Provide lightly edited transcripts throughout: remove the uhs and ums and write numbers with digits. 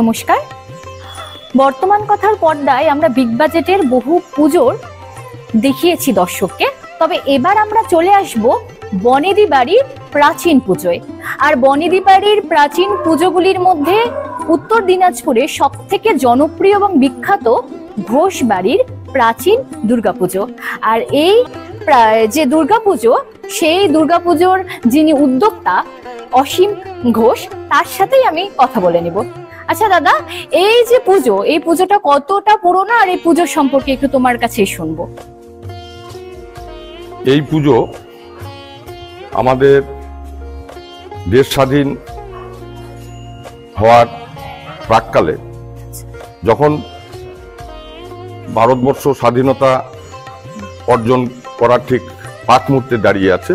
নমস্কার। বর্তমান কথার পর্দায় আমরা বিগ বাজেটের বহু পুজোর দেখিয়েছি দর্শককে, তবে এবার আমরা চলে আসব বনেদি বাড়ির প্রাচীন পুজোয়। আর বনেদি বাড়ির প্রাচীন পুজোগুলির মধ্যে উত্তর দিনাজপুরে সব থেকে জনপ্রিয় এবং বিখ্যাত ঘোষ বাড়ির প্রাচীন দুর্গাপুজো। আর এই যে দুর্গাপুজো, সেই দুর্গাপুজোর যিনি উদ্যোক্তা অসীম ঘোষ, তার সাথেই আমি কথা বলে নিব। আচ্ছা দাদা, এই যে পুজো, এই পুজোটা কতটা পুরনো আর এই পুজো সম্পর্কে একটু তোমার কাছেই শুনবো। এই পুজো আমাদের দেশ স্বাধীন হওয়ার প্রাক্কালে, যখন ভারতবর্ষ স্বাধীনতা অর্জন করার ঠিক পাঁচ মুহূর্তে দাঁড়িয়ে আছে,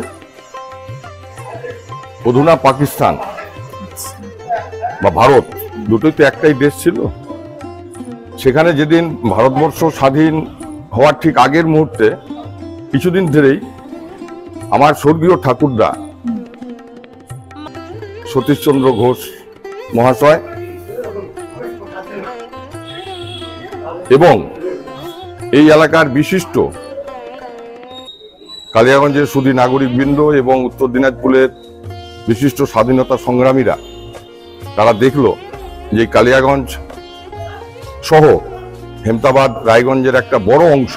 অধুনা পাকিস্তান বা ভারত দুটোই তো একটাই দেশ ছিল। সেখানে যেদিন ভারতবর্ষ স্বাধীন হওয়ার ঠিক আগের মুহূর্তে কিছুদিন ধরেই আমার স্বর্গীয় ঠাকুরদা সতীশচন্দ্র ঘোষ মহাশয় এবং এই এলাকার বিশিষ্ট কালিয়াগঞ্জের সুধী নাগরিকবৃন্দ এবং উত্তর দিনাজপুরের বিশিষ্ট স্বাধীনতা সংগ্রামীরা, তারা দেখলো যে কালিয়াগঞ্জ সহ হেমতাবাদ রায়গঞ্জের একটা বড় অংশ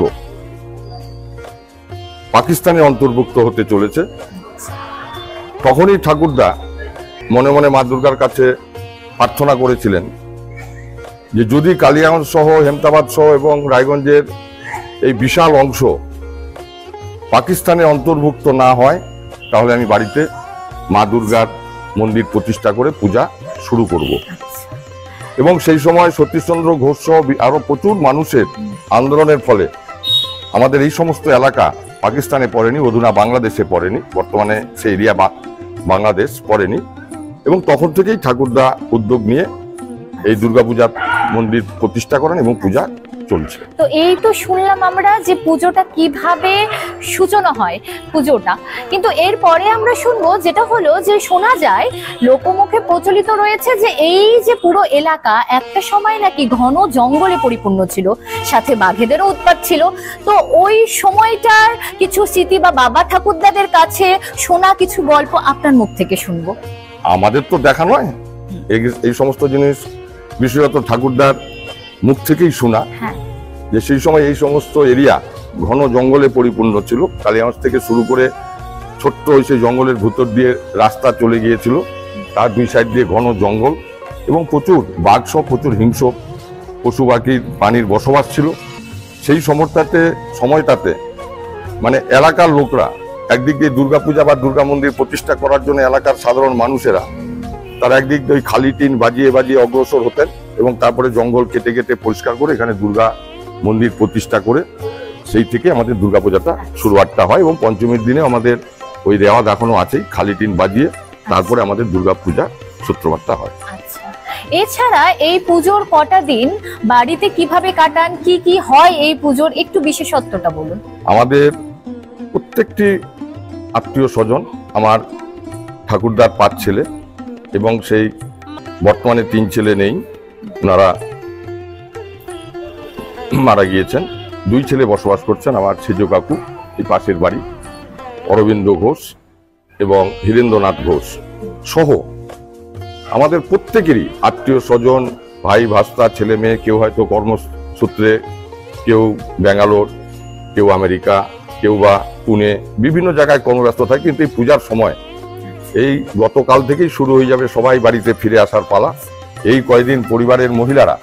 পাকিস্তানে অন্তর্ভুক্ত হতে চলেছে। তখনই ঠাকুরদা মনে মনে মা দুর্গার কাছে প্রার্থনা করেছিলেন যে যদি কালিয়াগঞ্জ সহ হেমতাবাদ সহ এবং রায়গঞ্জের এই বিশাল অংশ পাকিস্তানে অন্তর্ভুক্ত না হয়, তাহলে আমি বাড়িতে মা দুর্গার মন্দির প্রতিষ্ঠা করে পূজা শুরু করব। এবং সেই সময় সতীশচন্দ্র ঘোষ সহ আরো প্রচুর মানুষের আন্দোলনের ফলে আমাদের এই সমস্ত এলাকা পাকিস্তানে পড়েনি, অধুনা বাংলাদেশে পড়েনি, বর্তমানে সেই এরিয়া বাংলাদেশ পড়েনি। এবং তখন থেকেই ঠাকুরদা উদ্যোগ নিয়ে এই দুর্গাপূজার মন্দির প্রতিষ্ঠা করেন এবং পূজা চলছে। তো এই তো শুনলাম আমরা যে পুজোটা কিভাবে সূচনা হয় পুজোটা, কিন্তু এরপরে আমরা শুনবো যেটা হলো যে শোনা যায়, লোকমুখে প্রচলিত রয়েছে যে এই যে পুরো এলাকা একটা সময় নাকি ঘন জঙ্গলে পরিপূর্ণ ছিল, সাথে বাঘেদেরও উৎপাত ছিল। তো ওই সময়টার কিছু স্মৃতি বা বাবা ঠাকুরদাদের কাছে শোনা কিছু গল্প আপনার মুখ থেকে শুনবো। আমাদের তো দেখা নয়, এই সমস্ত জিনিস বিশেষত ঠাকুরদার মুখ থেকেই শোনা, যে সেই সময় এই সমস্ত এরিয়া ঘন জঙ্গলে পরিপূর্ণ ছিল। কালিয়াগঞ্জ থেকে শুরু করে ছোট্ট ওই সেই জঙ্গলের ভিতর দিয়ে রাস্তা চলে গিয়েছিল, তার দুই সাইড দিয়ে ঘন জঙ্গল এবং প্রচুর বাঘ সহ প্রচুর হিংস্র পশু পাখির প্রাণীর বসবাস ছিল। সেই সময়টাতে মানে এলাকার লোকরা একদিক দিয়ে দুর্গাপূজা বা দুর্গা মন্দির প্রতিষ্ঠা করার জন্য এলাকার সাধারণ মানুষেরা তারা একদিক দিয়ে ওই খালি টিন বাজিয়ে বাজিয়ে অগ্রসর হতেন এবং তারপরে জঙ্গল কেটে কেটে পরিষ্কার করে এখানে দুর্গা মন্দির প্রতিষ্ঠা করে সেই থেকে আমাদের দুর্গাপূজাটা শুরুয়াতটা হয়। এবং পঞ্চমীর দিনে আমাদের ওই রেওয়াজ এখনো আছে, খালি টিন বাজিয়ে তারপরে আমাদের দুর্গাপূজা সূত্রপাতটা হয়। এছাড়া এই পুজোর কটা দিন বাড়িতে কিভাবে কাটান, কি কি হয় এই পুজোর একটু বিশেষত্বটা বলুন। আমাদের প্রত্যেকটি আত্মীয় স্বজন, আমার ঠাকুরদার 5 ছেলে এবং সেই বর্তমানে 3 ছেলে নেই, ওনারা মারা গিয়েছেন। 2 ছেলে বসবাস করছেন, আমার সেজ কাকু এই পাশের বাড়ি, অরবিন্দ ঘোষ এবং হীরেন্দ্রনাথ ঘোষ সহ আমাদের প্রত্যেকেরই আত্মীয় স্বজন, ভাই ভাস্তা, ছেলে মেয়ে, কেউ হয়তো কর্মসূত্রে, কেউ ব্যাঙ্গালোর, কেউ আমেরিকা, কেউ বা পুনে, বিভিন্ন জায়গায় কর্মব্যস্ত থাকে। কিন্তু এই পূজার সময় এই গতকাল থেকেই শুরু হয়ে যাবে সবাই বাড়িতে ফিরে আসার পালা। এই কয়েকদিন পরিবারের মহিলারা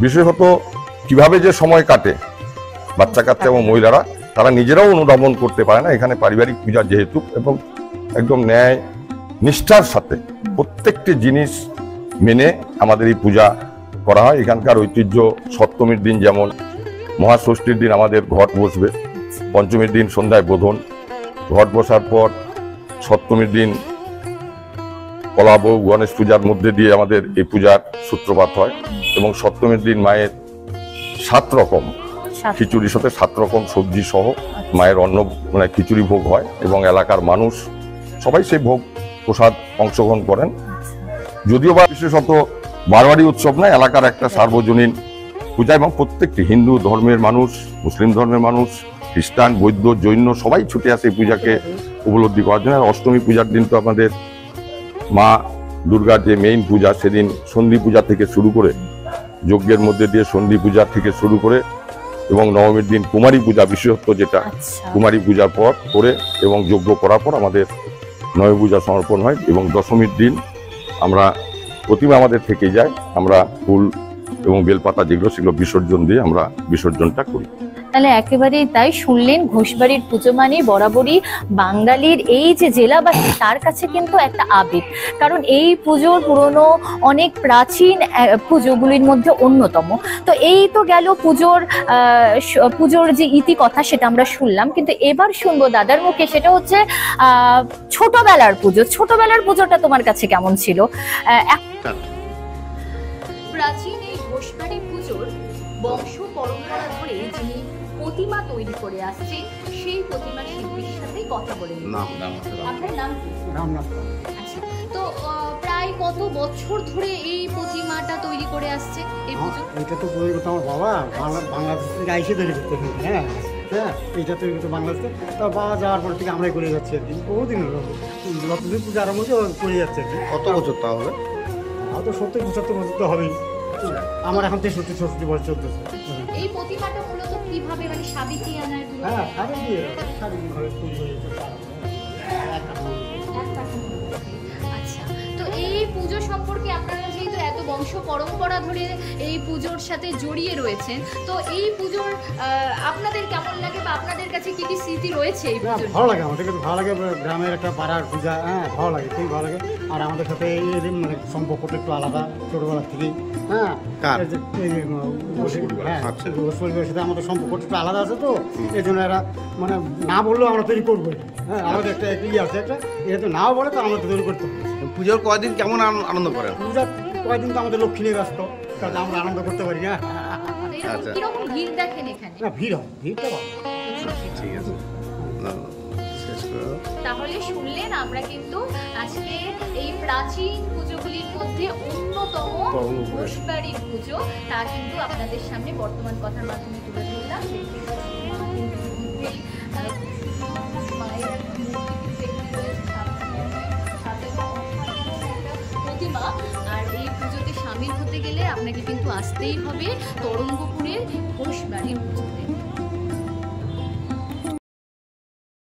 বিশেষত কিভাবে যে সময় কাটে, বাচ্চা কাচ্চা এবং মহিলারা তারা নিজেরাও অনুধাবন করতে পারে না। এখানে পারিবারিক পূজা যেহেতু এবং একদম ন্যায় নিষ্ঠার সাথে প্রত্যেকটি জিনিস মেনে আমাদের এই পূজা করা হয়। এখানকার ঐতিহ্য, সপ্তমীর দিন যেমন মহাষষ্ঠীর দিন আমাদের ঘট বসবে, পঞ্চমীর দিন সন্ধ্যায় বোধন, ঘট বসার পর সপ্তমীর দিন কলাভোগ গণেশ পূজার মধ্যে দিয়ে আমাদের এই পূজার সূত্রপাত হয়। এবং সপ্তমীর দিন মায়ের 7 রকম খিচুড়ির সাথে 7 রকম সবজি সহ মায়ের অন্ন মানে খিচুড়ি ভোগ হয় এবং এলাকার মানুষ সবাই সেই ভোগ প্রসাদ অংশগ্রহণ করেন। যদিও বা বিশেষত বারবারই উৎসব নয়, এলাকার একটা সার্বজনীন পূজা, এবং প্রত্যেকটি হিন্দু ধর্মের মানুষ, মুসলিম ধর্মের মানুষ, খ্রিস্টান, বৌদ্ধ, জৈন সবাই ছুটে আসে এই পূজাকে উপলব্ধি করার জন্য। আর অষ্টমী পূজার দিন তো আমাদের মা দুর্গার যে মেইন পূজা, সেদিন সন্ধি পূজা থেকে শুরু করে, যজ্ঞের মধ্যে দিয়ে সন্ধি পূজা থেকে শুরু করে, এবং নবমীর দিন কুমারী পূজা, বিশেষত্ব যেটা আচ্ছা, কুমারী পূজার পর করে এবং যজ্ঞ করার পর আমাদের নয় পূজা সমর্পণ হয়, এবং দশমীর দিন আমরা প্রতিমা আমাদের থেকে যায়, আমরা ফুল এবং বেলপাতা যেগুলো সেগুলো বিসর্জন দিয়ে আমরা বিসর্জনটা করি। তাহলে একেবারেই তাই শুনলেন, ঘোষবাড়ির পুজো মানে বরাবরই বাঙালির এই যে জেলাবাসী তার কাছে কিন্তু একটা আবেগ, কারণ এই পুজোর পুরনো অনেক প্রাচীন পুজোগুলির মধ্যে অন্যতম। তো এই তো গেল পুজোর যে ইতি কথা, সেটা আমরা শুনলাম, কিন্তু এবার শুনবো দাদার মুখে, সেটা হচ্ছে ছোটবেলার পুজো। ছোটবেলার পুজোটা তোমার কাছে কেমন ছিল? প্রাচীন এই ঘোষবাড়ি পুজোর বংশ পরম্পরা ধরে যিনি প্রতিমা তৈরি করে আসছে, সেই প্রতিমা শিল্পীর সাথে কথা বলে নিই। আপনার নাম কি? রামনাথ। আচ্ছা, তো প্রায় কত বছর ধরে এই প্রতিমাটা তৈরি করে আসছে এই পুজো? এটা তো তৈরি করতো আমার বাবা, বাংলাদেশ থেকে আইসে তৈরি করতে। হ্যাঁ হ্যাঁ, এইটা তৈরি করতো বাংলাদেশে। তার বাবা যাওয়ার পর থেকে আমরাই করে যাচ্ছি আর কি, বহুদিন হলো। যতদিন পুজো আরম্ভ হচ্ছে করে যাচ্ছে আর কি। কত বছর তা হবে? হয়তো 70-75 বছর তো হবেই। আমার এখন 63-64 বছর চলতেছে। এই প্রতিমাটা মূলত কিভাবে, মানে সাবিত্রী আনার হ্যাঁ, শাড়ি দিয়ে ঘরে তৈরি হয়ে যাচ্ছে। আচ্ছা, তো এই পুজো সম্পর্কে আপনারা যেহেতু এত বংশ পরম্পরা ধরে এই পুজোর সাথে জড়িয়ে রয়েছেন, তো এই পুজোর আপনাদের কেমন লাগে, বা আপনাদের কাছে কি কি স্মৃতি রয়েছে এই পুজোর? ভালো লাগে, আমাদের কাছে ভালো লাগে। গ্রামের একটা পাড়ার পূজা, হ্যাঁ ভালো লাগে, খুবই ভালো লাগে। আর আমাদের সাথে এই মানে সম্পর্কটা একটু আলাদা ছোটবেলা থেকেই। হ্যাঁ, পরিবারের সাথে আমাদের সম্পর্কটা একটু আলাদা আছে, তো এই জন্য এরা মানে না বললেও আমরা তৈরি করবো। হ্যাঁ, আমাদের একটা আছে একটা, এটা তো নাও বলে তো আমরা তৈরি করতে হবে। পুজোর কয়দিন কেমন আনন্দ করেন? পূজার কয়েকদিন তো আমাদের লক্ষ্মী নিয়ে ব্যস্ত, কাজে আমরা আনন্দ করতে পারি না। আচ্ছা। কিরকম ভিড় দেখেন এখানে? না, ভিড় হয়, ভিড়টা ভালো। ঠিক আছে, শেষ করে দাও। তাহলে শুনলেন, আমরা কিন্তু আজকে এই প্রাচীন পুজোগুলির মধ্যে অন্যতম ঘোষবাড়ির পুজো, তা কিন্তু আপনাদের সামনে বর্তমান কথার মাধ্যমে তুলে ধরলাম। দেখতে পাচ্ছেন মা কিন্তু মধ্যেই মায়ের একটা মূর্তি দেখতে রয়েছে, সাথে একটা প্রতিমা। আর এই পুজোতে সামিল হতে গেলে আপনাকে কিন্তু আসতেই হবে তরঙ্গপুরের ঘোষবাড়ির পুজোতে।